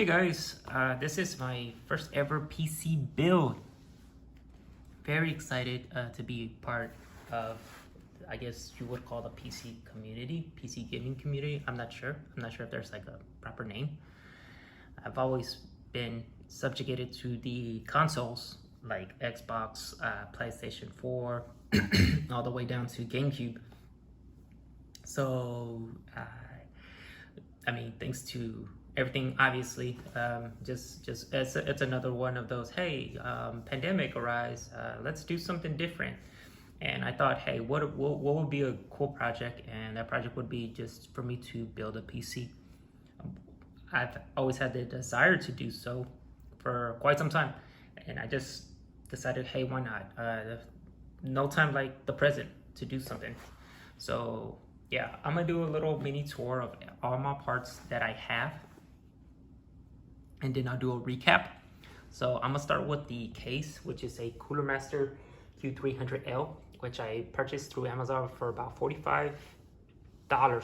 Hey guys, this is my first ever PC build. Very excited to be part of, I guess you would call the PC community, PC gaming community. I'm not sure if there's like a proper name. I've always been subjugated to the consoles like Xbox, PlayStation 4, all the way down to GameCube. So, I mean, thanks to everything, obviously, just it's another one of those, hey, pandemic arise, let's do something different. And I thought, hey, what would be a cool project? And that project would be just for me to build a PC. I've always had the desire to do so for quite some time, and I just decided, hey, why not? No time like the present to do something. So yeah, I'm gonna do a little mini tour of all my parts that I have, and then I'll do a recap. So I'm gonna start with the case, which is a Cooler Master Q300L, which I purchased through Amazon for about $45,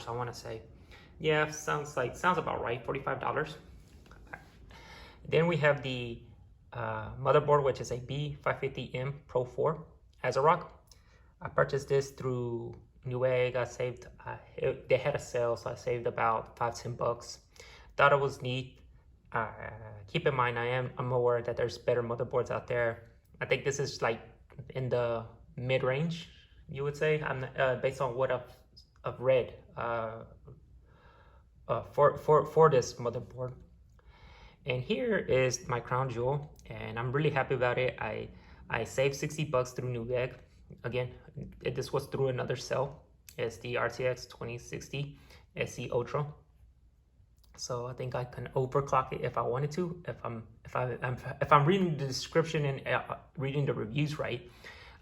I wanna say. Yeah, sounds about right, $45. Then we have the motherboard, which is a B550M Pro 4 Azerock. I purchased this through Newegg. I saved, they had a sale, so I saved about $5-10. Thought it was neat. Keep in mind, I'm aware that there's better motherboards out there. I think this is like in the mid-range, you would say. I'm based on what I've read for this motherboard. And here is my crown jewel, and I'm really happy about it. I saved $60 through Newegg. Again, this was through another sale. It's the RTX 2060 SE Ultra. So I think I can overclock it if I wanted to. If I'm reading the description and reading the reviews right,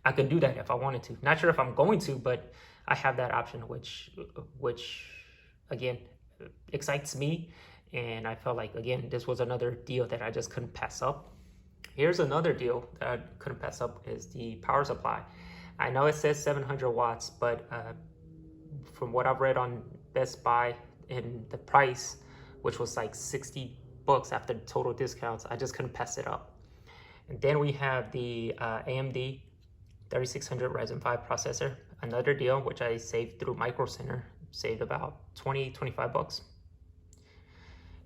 I can do that if I wanted to. Not sure if I'm going to, but I have that option, which again excites me. And I felt like, again, this was another deal that I just couldn't pass up. Here's another deal that I couldn't pass up, is the power supply. I know it says 700 watts, but from what I've read on Best Buy and the price, which was like $60 after total discounts, I just couldn't pass it up. And then we have the AMD 3600 Ryzen 5 processor, another deal which I saved through Micro Center, saved about $20-25.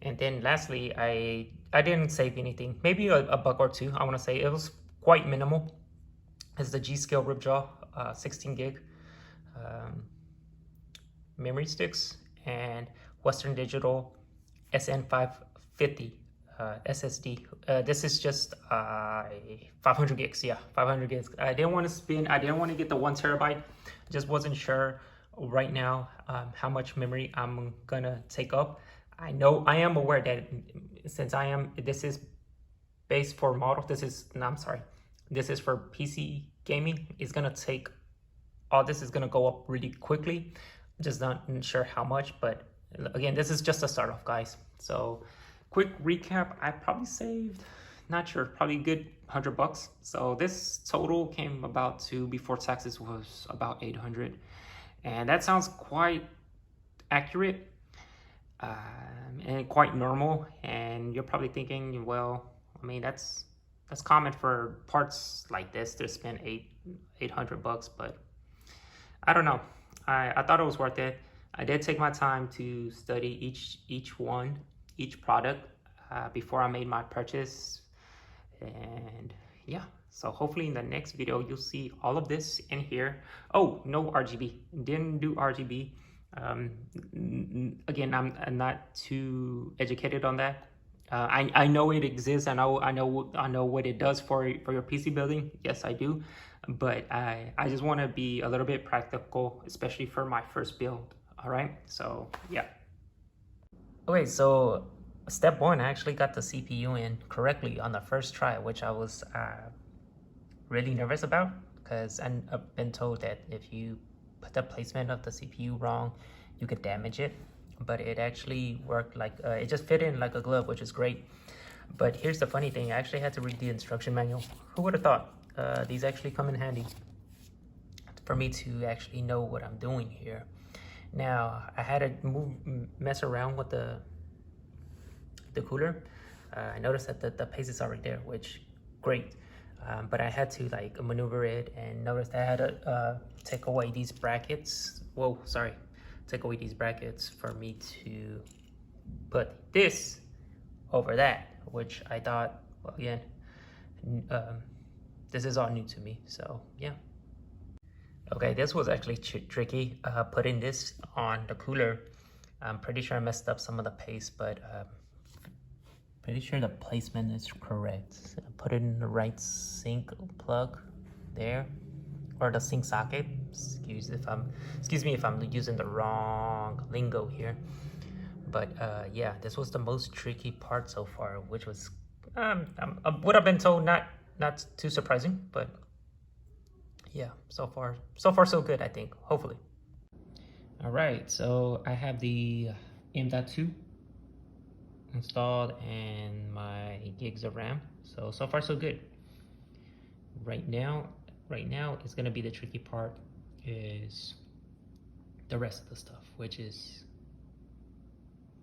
And then lastly, I didn't save anything, maybe a buck or two. I want to say it was quite minimal. It's the G.Skill Ripjaw 16 gig memory sticks, and Western Digital SN550 SSD. This is just 500 gigs. Yeah, 500 gigs. I didn't want to get the 1 terabyte. Just wasn't sure right now how much memory I'm gonna take up. I am aware that since this is base for model, this is for PC gaming, it's gonna take, all this is gonna go up really quickly. Just not sure how much, but again, this is just a start off, guys. So quick recap, I probably saved, not sure, probably a good $100. So this total came about to, before taxes, was about 800, and that sounds quite accurate. And quite normal, and you're probably thinking, well, I mean, that's common for parts like this to spend $800, but I don't know. I thought it was worth it. I did take my time to study each product before I made my purchase, and yeah. So hopefully in the next video you'll see all of this in here. Oh, no RGB. Didn't do RGB. Again, I'm not too educated on that. I know it exists. I know what it does for your PC building. Yes, I do, but I just want to be a little bit practical, especially for my first build. All right, so yeah. Okay, so step one, I actually got the CPU in correctly on the first try, which I was really nervous about, because I've been told that if you put the placement of the CPU wrong, you could damage it. But it actually worked like, it just fit in like a glove, which is great. But here's the funny thing, I actually had to read the instruction manual. Who would have thought? These actually come in handy for me to actually know what I'm doing here. Now, I had to mess around with the the cooler. I noticed that the paste is already there, which great. But I had to like maneuver it, and noticed I had to take away these brackets. Whoa, sorry. Take away these brackets for me to put this over that, which I thought, well, again, this is all new to me, so yeah. Okay, this was actually tricky, putting this on the cooler. I'm pretty sure I messed up some of the paste, but pretty sure the placement is correct. So put it in the right sink plug there, or the sink socket. Excuse me if I'm using the wrong lingo here. But yeah, this was the most tricky part so far, which was would have been told not too surprising, but yeah, so far so good, I think, hopefully. All right, so I have the M.2 installed and my gigs of RAM. So far so good. Right now it's gonna be the tricky part is the rest of the stuff, which is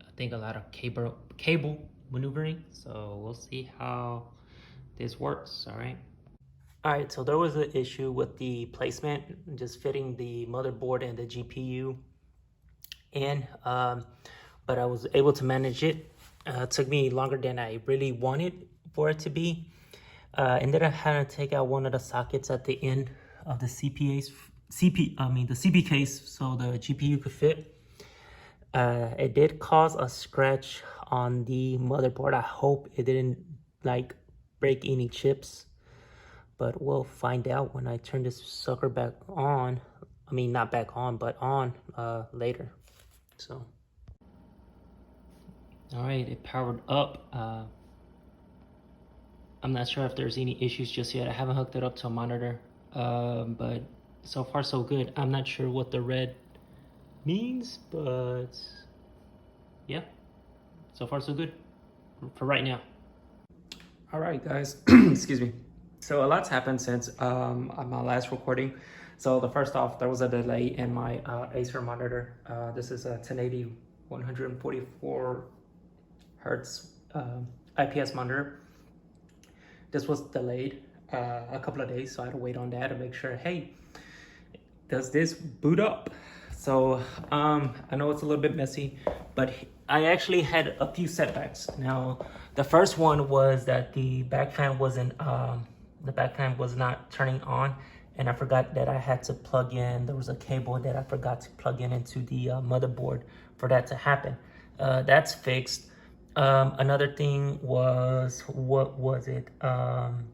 I think a lot of cable maneuvering. So we'll see how this works. All right, so there was an issue with the placement, just fitting the motherboard and the GPU in, but I was able to manage it. It took me longer than I really wanted for it to be. And then I had to take out one of the sockets at the end of the CP case so the GPU could fit. It did cause a scratch on the motherboard. I hope it didn't like break any chips, but we'll find out when I turn this sucker back on. I mean, not back on, but on later. So, all right, it powered up. I'm not sure if there's any issues just yet. I haven't hooked it up to a monitor, but so far so good. I'm not sure what the red means, but yeah, so far so good for right now. All right, guys, excuse me. So a lot's happened since my last recording. So the first off, there was a delay in my Acer monitor. This is a 1080 144 hertz IPS monitor. This was delayed a couple of days, so I had to wait on that to make sure, hey, does this boot up? So I know it's a little bit messy, but I actually had a few setbacks. Now, the first one was that the back fan wasn't, the back fan was not turning on, and I forgot that I had to plug in, there was a cable that I forgot to plug in into the motherboard for that to happen. That's fixed. Another thing was, what was it? Trying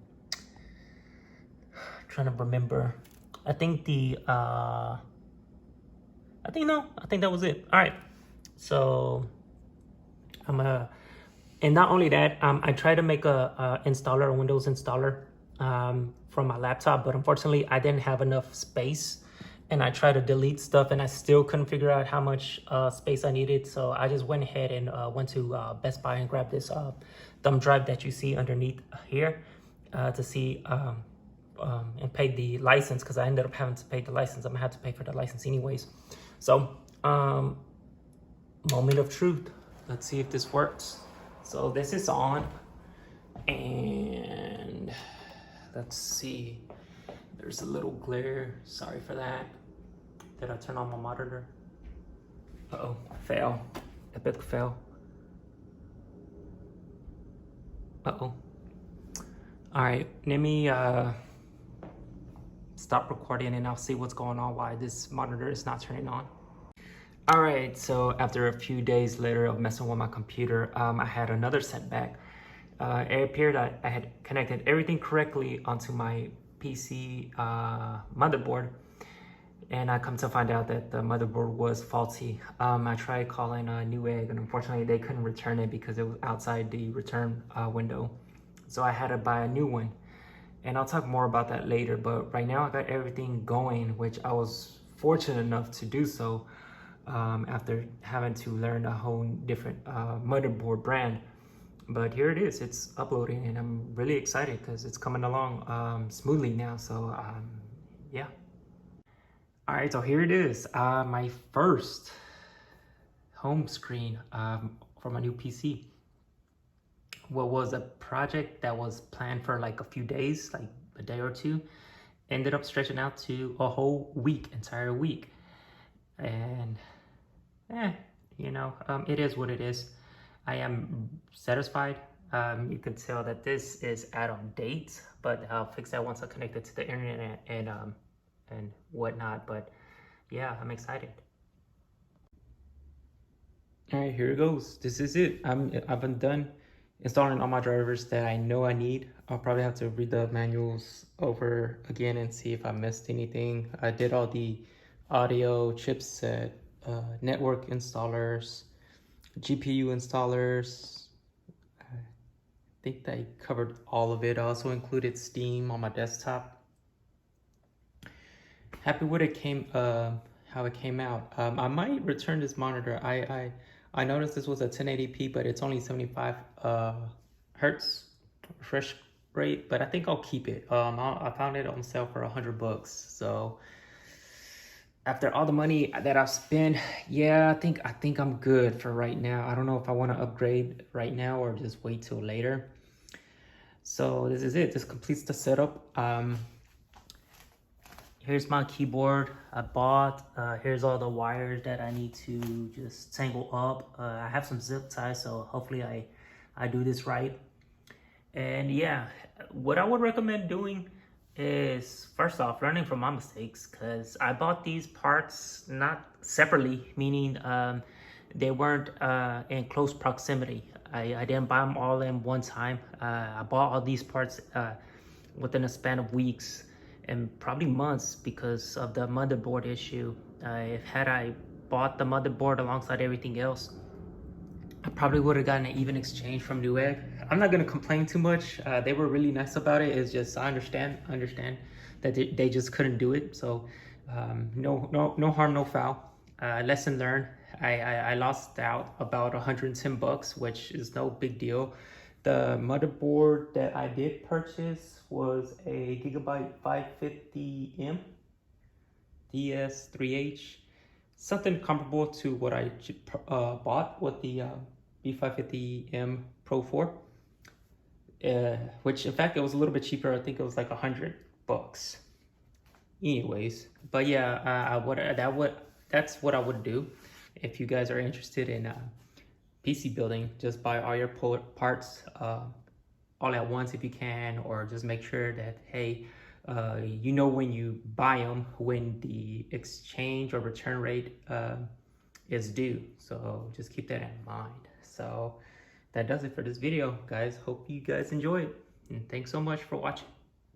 to remember. I think that was it. All right. So and not only that, I tried to make a Windows installer from my laptop, but unfortunately I didn't have enough space, and I tried to delete stuff and I still couldn't figure out how much space I needed. So I just went ahead and went to Best Buy and grabbed this thumb drive that you see underneath here to see and paid the license, because I ended up having to pay the license. I'm gonna have to pay for the license anyways. So moment of truth. Let's see if this works. So this is on, and let's see. There's a little glare. Sorry for that. Did I turn on my monitor? Uh-oh, fail. Epic fail. Uh-oh. All right, let me stop recording and I'll see what's going on, why this monitor is not turning on. All right, so after a few days later of messing with my computer, I had another setback. It appeared that I had connected everything correctly onto my PC motherboard, and I come to find out that the motherboard was faulty. I tried calling Newegg, and unfortunately they couldn't return it because it was outside the return window. So I had to buy a new one, and I'll talk more about that later. But right now I got everything going, which I was fortunate enough to do so after having to learn a whole different motherboard brand. But here it is, it's uploading, and I'm really excited because it's coming along smoothly now. So yeah. All right, so here it is, my first home screen for my new PC. what was a project that was planned for like a few days, like a day or two, ended up stretching out to a whole week, entire week. And it is what it is. I am satisfied. You can tell that this is out of date, but I'll fix that once I connect it to the internet and whatnot. But yeah, I'm excited. All right, here it goes. This is it. I've been done installing all my drivers that I know I need. I'll probably have to read the manuals over again and see if I missed anything. I did all the audio, chipset, network installers, GPU installers. I think they covered all of it. I also included Steam on my desktop. Happy with it how it came out. I might return this monitor. I noticed this was a 1080p, but it's only 75 hertz refresh rate, but I think I'll keep it. I found it on sale for $100. So after all the money that I've spent, yeah, I think I'm good for right now. I don't know if I want to upgrade right now or just wait till later. So this is it. This completes the setup. Here's my keyboard I bought. Here's all the wires that I need to just tangle up. I have some zip ties, so hopefully I do this right. And yeah, what I would recommend doing is, first off, learning from my mistakes, because I bought these parts not separately, meaning they weren't in close proximity. I didn't buy them all in one time. I bought all these parts within a span of weeks and probably months because of the motherboard issue. Had I bought the motherboard alongside everything else, I probably would have gotten an even exchange from Newegg. I'm not gonna complain too much. They were really nice about it. It's just I understand that they just couldn't do it. So no harm, no foul. Lesson learned. I lost out about $110, which is no big deal. The motherboard that I did purchase was a Gigabyte 550M DS3H, something comparable to what I bought with the B550M Pro 4, which in fact it was a little bit cheaper. I think it was like $100. Anyways, but yeah, that's what I would do if you guys are interested in PC building. Just buy all your parts all at once if you can, or just make sure that, hey, when you buy them, when the exchange or return rate is due. So just keep that in mind. So that does it for this video, guys. Hope you guys enjoyed, and thanks so much for watching.